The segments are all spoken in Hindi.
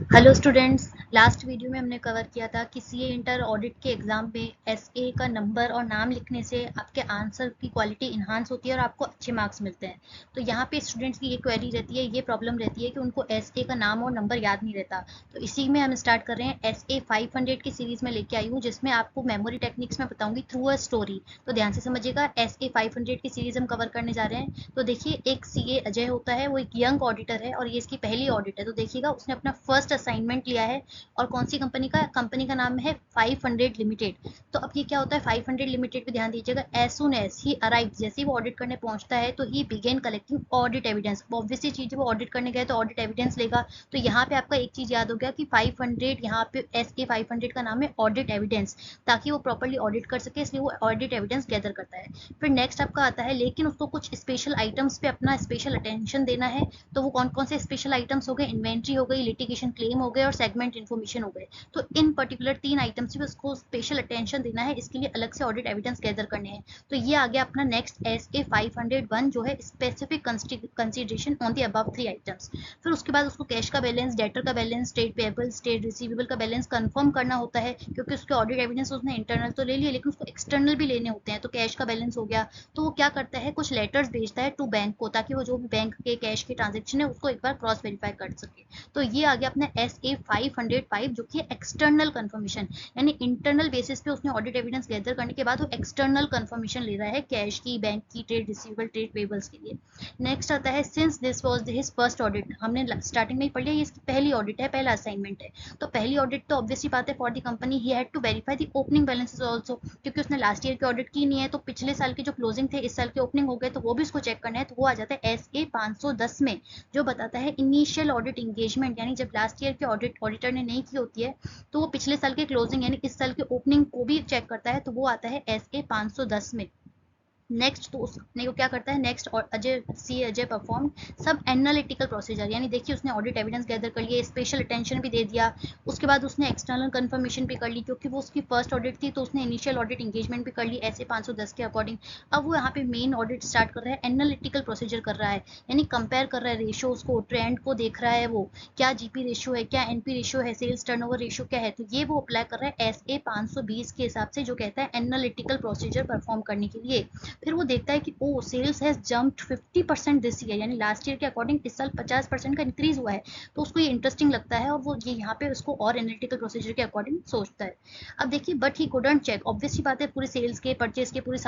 हेलो स्टूडेंट्स, लास्ट वीडियो में हमने कवर किया था कि सीए इंटर ऑडिट के एग्जाम में एसए का नंबर और नाम लिखने से आपके आंसर की क्वालिटी इन्हांस होती है और आपको अच्छे मार्क्स मिलते हैं। तो यहाँ पे स्टूडेंट्स की ये क्वेरी रहती है, ये प्रॉब्लम रहती है कि उनको एसए का नाम और नंबर याद नहीं रहता। तो इसी में हम स्टार्ट कर रहे हैं। एसए 500 की सीरीज में लेके आई हूँ, जिसमें आपको मेमोरी टेक्निक्स में बताऊंगी थ्रू अ स्टोरी। तो ध्यान से समझिएगा, एसए 500 की सीरीज हम कवर करने जा रहे हैं। तो देखिए, एक सीए अजय होता है, वो एक यंग ऑडिटर है और ये इसकी पहली ऑडिट है। तो देखिएगा, उसने अपना फर्स्ट असाइनमेंट लिया है और कौन सी कंपनी का नाम है 500 लिमिटेड। तो अब ये क्या होता है 500 लिमिटेड पे, ध्यान दीजिएगा। As soon as he arrive, जैसे ही वो ऑडिट करने पहुंचता है तो ही begin collecting audit evidence. Obviously चीज है, वो ऑडिट करने गए तो ऑडिट एविडेंस लेगा। तो यहाँ पे आपका एक चीज याद हो गया कि 500, यहाँ पे एस के 500 का नाम है ऑडिट एविडेंस, ताकि वो प्रॉपरली ऑडिट कर सके, इसलिए वो ऑडिट एविडेंस गैदर करता है। फिर नेक्स्ट आपका आता है, लेकिन उसको कुछ स्पेशल आइटम्स पे अपना स्पेशल अटेंशन देना है। तो वो कौन कौन से स्पेशल आइटम्स हो गए? इन्वेंट्री हो गई, लिटिगेशन क्लेम हो गए और सेगमेंट इन्फॉर्मेशन हो गए। तो इन पर्टिकुलर तीन आइटम्स पे उसको स्पेशल अटेंशन देना है, इसके लिए अलग से ऑडिट एविडेंस गैदर करने हैं। तो ये आ गया अपना नेक्स्ट एस ए 501, जो है specific consideration on the above three items. फिर उसके बाद उसको कैश का बैलेंस, डेटर का balance, state payable, state receivable का बैलेंस कंफर्म करना होता है, क्योंकि उसके ऑडिट एविडेंस उसने इंटरनल तो ले लिए, लेकिन उसको एक्सटर्नल भी लेने होते हैं। तो कैश का बैलेंस हो गया, तो वो क्या करता है, कुछ लेटर्स भेजता है टू बैंक को, ताकि वो जो भी बैंक के कैश के ट्रांजेक्शन है उसको एक बार क्रॉस वेरीफाई कर सके। तो ये आ गया अपना एस ए 505, जो कि एक्सटर्नल कंफर्मेशन। यानी इंटरनल बेसिस पे उसने ऑडिट एविडेंस गैदर करने के बाद वो एक्सटर्नल कंफर्मेशन ले रहा है कैश की, बैंक की, ट्रेड रिसीवेबल, ट्रेड पेबल्स के लिए। नेक्स्ट आता है, since this was his first audit, हमने स्टार्टिंग में ही पढ़ लिया, ये इसकी पहली ऑडिट है, पहला असाइनमेंट है। तो पहली ऑडिट तो ऑब्वियसली बात है, for the company he had to verify the opening balances also, क्योंकि उसने लास्ट ईयर की ऑडिट की नहीं है। तो पिछले साल की जो क्लोजिंग थे, इस साल के ओपनिंग हो गए, तो वो भी उसको चेक करना है। तो वो आ जाता है एस ए 510 में, जो बताता है इनिशियल ऑडिट इंगेजमेंट, यानी जब लास्ट ईयर की ऑडिटर ने नहीं की होती है, तो वो पिछले साल के क्लोजिंग यानी इस साल के ओपनिंग को भी चेक करता है। तो वो आता है एस ए 510 में। नेक्स्ट तो उसने को क्या करता है, नेक्स्ट और अजय परफॉर्म सब एनालिटिकल प्रोसीजर, यानी देखिए उसने ऑडिट एविडेंस गैदर कर लिया, स्पेशल अटेंशन भी दे दिया। उसके बाद उसने एक्सटर्नल कंफर्मेशन भी कर ली, क्योंकि वो उसकी फर्स्ट ऑडिट थी, तो उसने इनिशियल ऑडिट इंगेजमेंट भी कर ली ऐसे 510 के अकॉर्डिंग। अब वो यहाँ पे मेन ऑडिट स्टार्ट कर रहा है, एनालिटिकल प्रोसीजर कर रहा है, यानी कंपेयर कर रहा है रेशियो, उसको ट्रेंड को देख रहा है, वो क्या जीपी रेशियो है, क्या एनपी रेशियो है, सेल्स टर्नओवर रेशियो क्या है। तो ये वो अप्लाई कर रहा है एस ए 520 के हिसाब से, जो कहता है एनालिटिकल प्रोसीजर परफॉर्म करने के लिए। फिर वो देखता है कि oh sales has jumped 50% this year, यानी लास्ट ईयर के अकॉर्डिंग इस साल 50% का इंक्रीज हुआ है। तो उसको ये इंटरेस्टिंग लगता है और वो ये यहाँ पे उसको और एनालिटिकल प्रोसीजर के अकॉर्डिंग सोचता है। अब देखिए, but he couldn't check, obviously बात है, पूरे सेल्स के, परचेज के, पूरे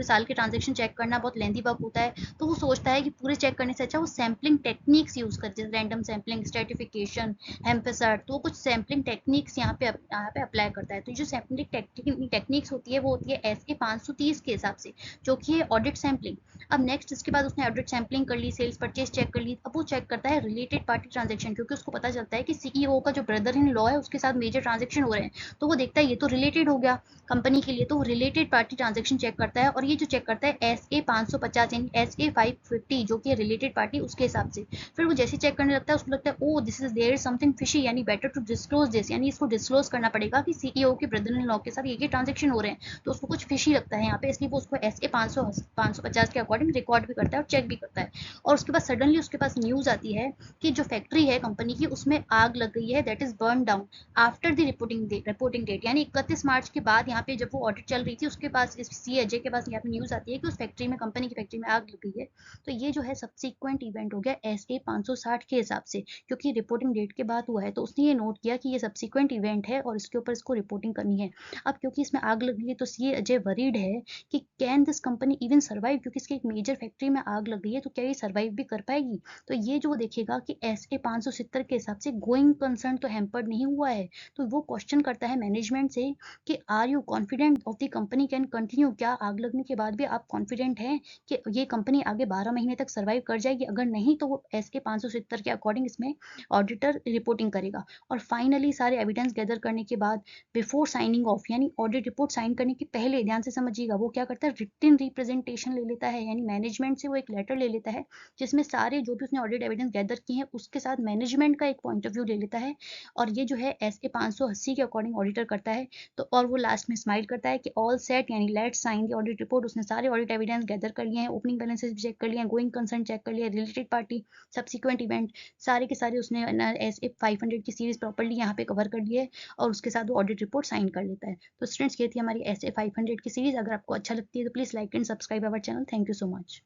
साल के ट्रांजेक्शन चेक करना बहुत लेंदी वर्क होता है। तो वो सोचता है कि पूरे चेक करने से अच्छा वो सैम्पलिंग टेक्निक्स यूज करते हैं, रैंडम सैम्पलिंग, स्ट्रेटिफिकेशन, हेम्पेसार्ट। तो वो कुछ सैम्पलिंग टेक्निक्स यहाँ पे अप्लाई करता है। तो जो सैम्पलिंग टेक्निक्स होती है, वो होती है एस के 530 के हिसाब से, जो कि है ऑडिट सैम्पलिंग। अब नेक्स्ट इसके बाद उसने ऑडिट सैम्पलिंग कर ली, सेल्स परचेज चेक कर ली। अब वो चेक करता है रिलेटेड पार्टी ट्रांजेक्शन, क्योंकि उसको पता चलता है कि सीईओ का जो ब्रदर इन लॉ है उसके साथ मेजर ट्रांजेक्शन हो रहे हैं। तो वो देखता है ये तो रिलेटेड हो गया कंपनी के लिए, तो वो रिलेटेड पार्टी ट्रांजेक्शन चेक करता है। और ये जो चेक करता है एस ए 550 यानी एस ए 550, जो कि रिलेटेड पार्टी, उसके हिसाब से। फिर वो जैसे चेक करने लगता है, उसको लगता है oh this is there is something fishy, यानी बेटर टू डिस्क्लोज दिस, यानी इसको डिस्क्लोज करना पड़ेगा कि सीईओ के ब्रदर इन लॉ के साथ ये ट्रांजेक्शन हो रहे हैं। तो उसको कुछ फिशी लगता है यहाँ पे, इसलिए वो उसको एस ए 550 के अकॉर्डिंग रिकॉर्ड भी करता है और चेक भी करता है। और उसके बाद सडनली उसके पास न्यूज आती है कि जो फैक्ट्री है कंपनी की, उसमें आग लग गई है, that is burn down after the reporting date, यानी 31 मार्च के बाद। यहाँ पे जब वो ऑडिट चल रही थी, उसके पास, इस सी अजय के पास यहाँ पे न्यूज आती है कि उस फैक्ट्री में, कंपनी की फैक्ट्री में आग लग गई है। तो ये जो है सब्सिक्वेंट इवेंट हो गया एस ए 560 के हिसाब से, क्योंकि रिपोर्टिंग डेट के बाद हुआ है। तो उसने ये नोट किया कि ये सब्सिक्वेंट इवेंट है और इसके ऊपर इसको रिपोर्टिंग करनी है। अब क्योंकि इसमें आग लग गई है, तो सी अजय वरीड है कि can this company even survive, क्योंकि इसकी एक मेजर फैक्ट्री में आग लग गई है, तो क्या ये सर्वाइव भी कर पाएगी। तो ये जो देखेगा कि एस ए 570 के हिसाब से गोइंग कंसर्न तो हैम्पर्ड नहीं हुआ है। तो वो क्वेश्चन करता है मैनेजमेंट से कि are you confident of the company can continue, क्या आग लगने के बाद भी आप कॉन्फिडेंट हैं कि ये कंपनी आगे 12 महीने तक सर्वाइव कर जाएगी। अगर नहीं, तो वो एस ए 570 के अकॉर्डिंग इसमें ऑडिटर रिपोर्टिंग करेगा। और फाइनली सारे एविडेंस गैदर करने के बाद, बिफोर साइनिंग ऑफ, यानी ऑडिट रिपोर्ट साइन करने के पहले, ध्यान से समझिएगा, वो क्या करता है, रिटन ओन रिप्रेजेंटेशन ले लेता है, यानी मैनेजमेंट से वो एक लेटर ले लेता है जिसमें सारे जो भी उसने ऑडिट एविडेंस गैदर किए हैं उसके साथ मैनेजमेंट का एक पॉइंट ऑफ व्यू ले लेता है, और ये जो है SA 580 के अकॉर्डिंग ऑडिटर करता है। तो और वो लास्ट में स्माइल करता है कि ऑल सेट, यानी let's sign the audit report. उसने सारे ऑडिट एविडेंस गैदर कर लिए हैं, ओपनिंग बैलेंसेस भी चेक कर लिए हैं, गोइंग कंसर्न चेक कर लिया, रिलेटेड पार्टी, सब्सिक्वेंट इवेंट, सारे के सारे उसने SA 500 की सीरीज प्रॉपर्ली यहाँ पे कवर कर लिए, और उसके साथ वो ऑडिट रिपोर्ट साइन कर लेता है। तो स्टूडेंट्स, ये थी हमारी SA 500 की सीरीज। अगर आपको अच्छा लगती है तो please like and subscribe our channel. Thank you so much.